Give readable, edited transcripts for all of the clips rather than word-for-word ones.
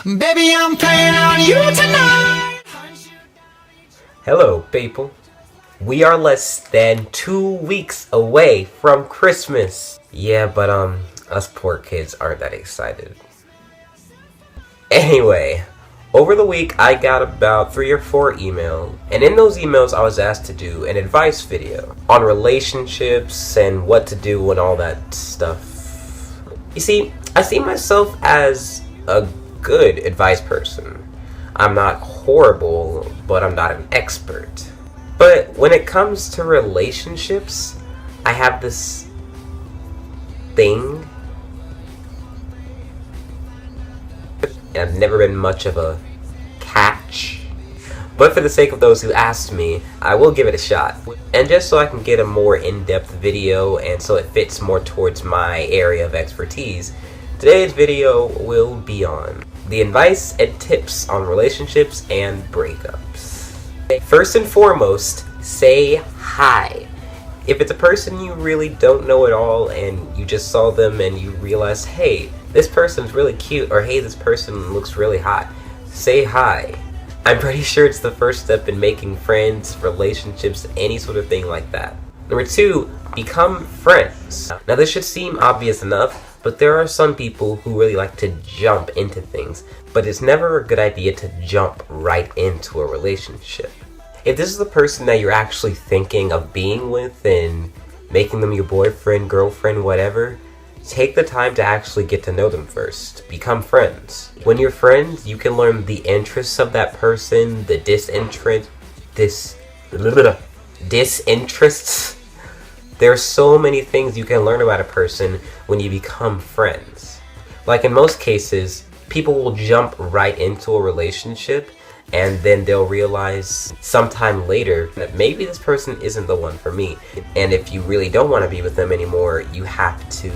Baby, I'm playing on you tonight. Hello, people. We are less than 2 weeks away from Christmas. Yeah, but us poor kids aren't that excited. Anyway, over the week I got about 3 or 4 emails, and in those emails I was asked to do an advice video on relationships and what to do and all that stuff. You see, I see myself as a good advice person. I'm not horrible, but I'm not an expert. But when it comes to relationships, I have this thing. I've never been much of a catch. But for the sake of those who asked me, I will give it a shot. And just so I can get a more in-depth video and so it fits more towards my area of expertise, today's video will be on the advice and tips on relationships and breakups. First and foremost, say hi. If it's a person you really don't know at all and you just saw them and you realize, hey, this person's really cute, or hey, this person looks really hot, say hi. I'm pretty sure it's the first step in making friends, relationships, any sort of thing like that. Number 2, become friends. Now this should seem obvious enough, but there are some people who really like to jump into things, but it's never a good idea to jump right into a relationship. If this is the person that you're actually thinking of being with and making them your boyfriend, girlfriend, whatever, take the time to actually get to know them first. Become friends. When you're friends, you can learn the interests of that person, the disinterests. There are so many things you can learn about a person when you become friends. Like in most cases, people will jump right into a relationship and then they'll realize sometime later that maybe this person isn't the one for me. And if you really don't want to be with them anymore, you have to,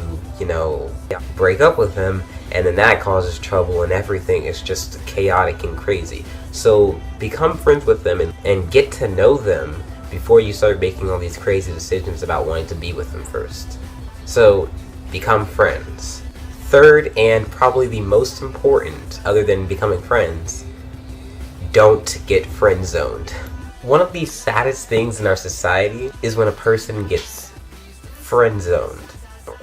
break up with them, and then that causes trouble and everything is just chaotic and crazy. So become friends with them and get to know them before you start making all these crazy decisions about wanting to be with them first. So become friends. Third, and probably the most important, other than becoming friends, don't get friend zoned. One of the saddest things in our society is when a person gets friend zoned.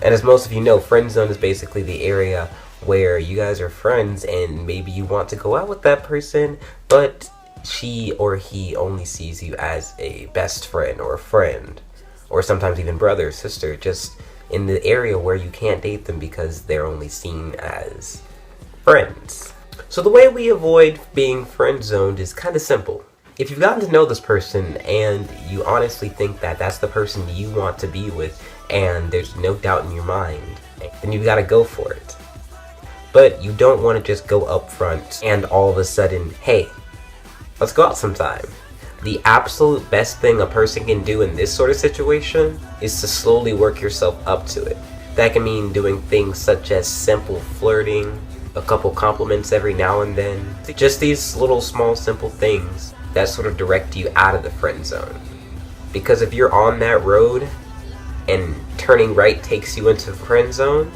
And as most of you know, friend zone is basically the area where you guys are friends and maybe you want to go out with that person, but she or he only sees you as a best friend or a friend, or sometimes even brother or sister, just in the area where you can't date them because they're only seen as friends. So the way we avoid being friend zoned is kind of simple. If you've gotten to know this person and you honestly think that that's the person you want to be with and there's no doubt in your mind, then you've got to go for it. But you don't want to just go up front and all of a sudden, hey, let's go out sometime. The absolute best thing a person can do in this sort of situation is to slowly work yourself up to it. That can mean doing things such as simple flirting, a couple compliments every now and then. Just these little small simple things that sort of direct you out of the friend zone. Because if you're on that road and turning right takes you into the friend zone,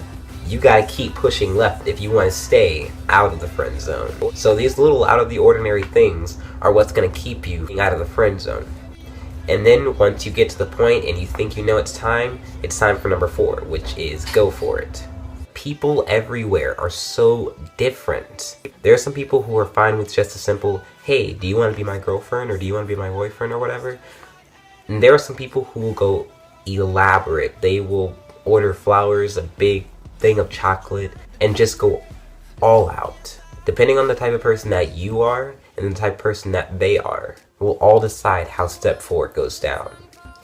you gotta keep pushing left if you want to stay out of the friend zone. So these little out of the ordinary things are what's gonna keep you out of the friend zone. And then once you get to the point and you think you know it's time for number 4, which is go for it. People everywhere are so different. There are some people who are fine with just a simple, hey, do you want to be my girlfriend or do you want to be my boyfriend or whatever? And there are some people who will go elaborate. They will order flowers, a big thing of chocolate, and just go all out. Depending on the type of person that you are and the type of person that they are, will all decide how step 4 goes down.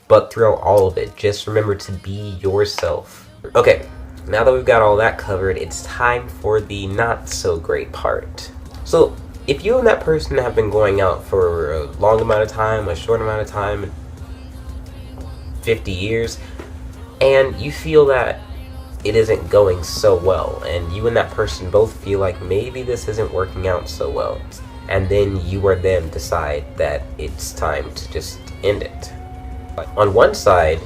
But throughout all of it, just remember to be yourself. Okay, now that we've got all that covered, it's time for the not so great part. So if you and that person have been going out for a long amount of time, a short amount of time, 50 years, and you feel that it isn't going so well, and you and that person both feel like maybe this isn't working out so well, and then you or them decide that it's time to just end it. On one side,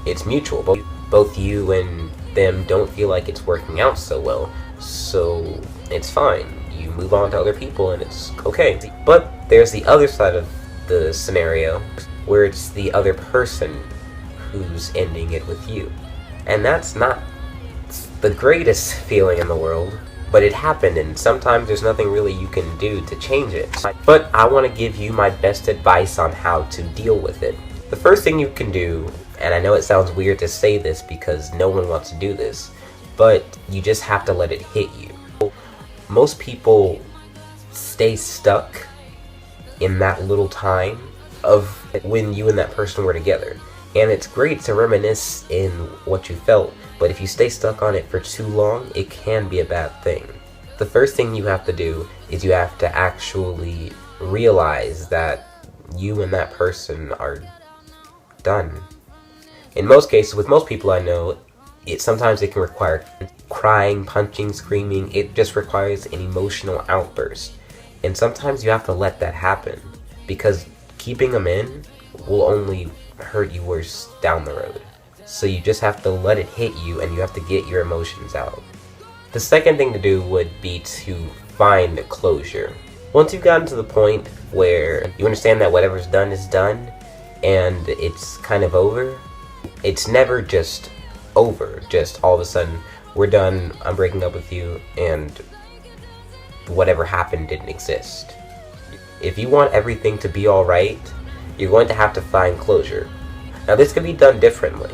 it's mutual. Both you and them don't feel like it's working out so well, so it's fine. You move on to other people and it's okay. But there's the other side of the scenario where it's the other person who's ending it with you. And that's not the greatest feeling in the world, but it happened, and sometimes there's nothing really you can do to change it. But I want to give you my best advice on how to deal with it. The first thing you can do, and I know it sounds weird to say this because no one wants to do this, but you just have to let it hit you. Most people stay stuck in that little time of when you and that person were together. And it's great to reminisce in what you felt, but if you stay stuck on it for too long, it can be a bad thing. The first thing you have to do is you have to actually realize that you and that person are done. In most cases, with most people I know, sometimes it can require crying, punching, screaming. It just requires an emotional outburst. And sometimes you have to let that happen, because keeping them in will only hurt you worse down the road. So you just have to let it hit you, and you have to get your emotions out. The second thing to do would be to find closure. Once you've gotten to the point where you understand that whatever's done is done and it's kind of over, it's never just over, just all of a sudden, we're done, I'm breaking up with you, and whatever happened didn't exist. If you want everything to be alright, you're going to have to find closure. Now this can be done differently.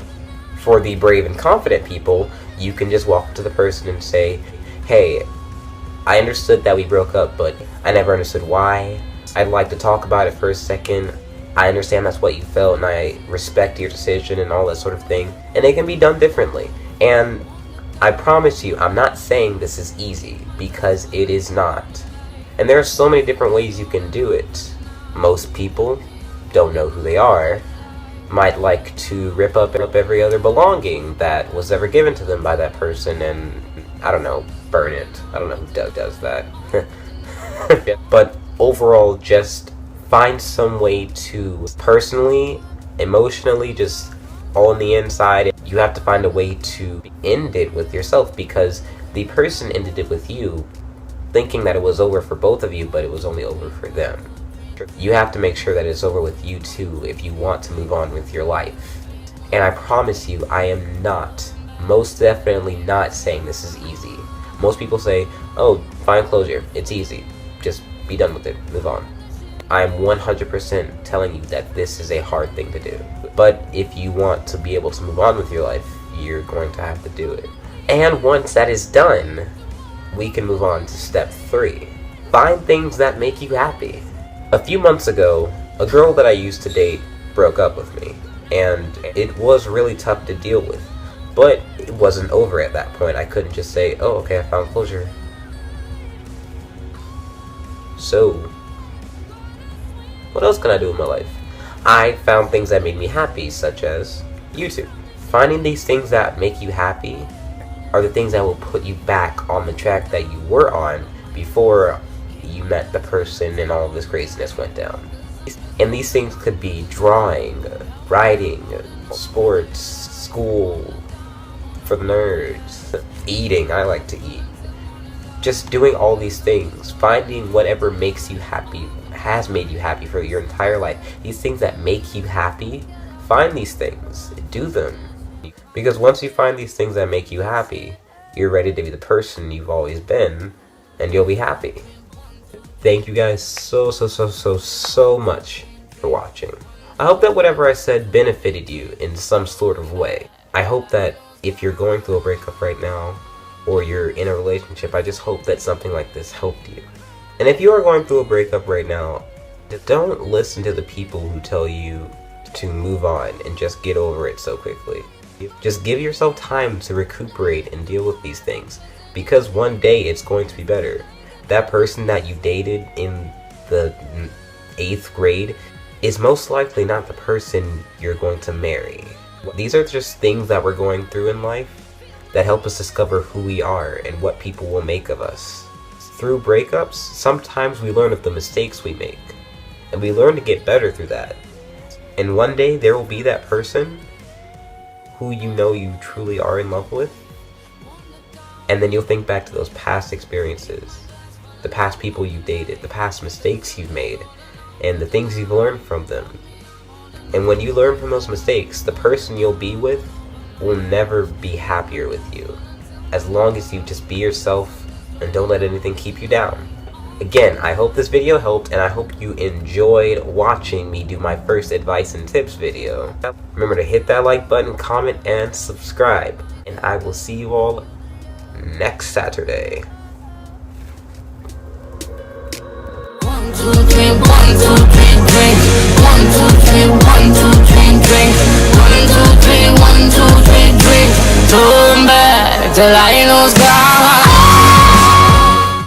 For the brave and confident people, you can just walk up to the person and say, hey, I understood that we broke up, but I never understood why. I'd like to talk about it for a second. I understand that's what you felt, and I respect your decision and all that sort of thing. And it can be done differently. And I promise you, I'm not saying this is easy, because it is not. And there are so many different ways you can do it. Most people don't know who they are, might like to rip up every other belonging that was ever given to them by that person and, I don't know, burn it. I don't know who does that. But overall, just find some way to personally, emotionally, just all on the inside, you have to find a way to end it with yourself, because the person ended it with you thinking that it was over for both of you, but it was only over for them. You have to make sure that it's over with you too if you want to move on with your life. And I promise you, I am not, most definitely not saying this is easy. Most people say, oh, find closure, it's easy, just be done with it, move on. I'm 100% telling you that this is a hard thing to do. But if you want to be able to move on with your life, you're going to have to do it. And once that is done, we can move on to step 3. Find things that make you happy. A few months ago, a girl that I used to date broke up with me, and it was really tough to deal with. But it wasn't over at that point. I couldn't just say, oh, okay, I found closure. So, what else can I do in my life? I found things that made me happy, such as YouTube. Finding these things that make you happy are the things that will put you back on the track that you were on before you met the person and all this craziness went down. And these things could be drawing, writing, sports, school, for the nerds, eating, I like to eat. Just doing all these things, finding whatever makes you happy, has made you happy for your entire life. These things that make you happy, find these things, do them. Because once you find these things that make you happy, you're ready to be the person you've always been, and you'll be happy. Thank you guys so much for watching. I hope that whatever I said benefited you in some sort of way. I hope that if you're going through a breakup right now, or you're in a relationship, I just hope that something like this helped you. And if you are going through a breakup right now, don't listen to the people who tell you to move on and just get over it so quickly. Just give yourself time to recuperate and deal with these things, because one day it's going to be better. That person that you dated in the 8th grade is most likely not the person you're going to marry. These are just things that we're going through in life that help us discover who we are and what people will make of us. Through breakups, sometimes we learn of the mistakes we make, and we learn to get better through that. And one day there will be that person who you know you truly are in love with, and then you'll think back to those past experiences the past people you dated, the past mistakes you've made, and the things you've learned from them. And when you learn from those mistakes, the person you'll be with will never be happier with you, as long as you just be yourself and don't let anything keep you down. Again, I hope this video helped, and I hope you enjoyed watching me do my first advice and tips video. Remember to hit that like button, comment, and subscribe. And I will see you all next Saturday. 1, 2, 3, 1, 2, 3, drink. 1, 2, 3, 1, 2, 3, drink. 1, 2, 3, 1, 2, 3, drink. Turn back till I lose God.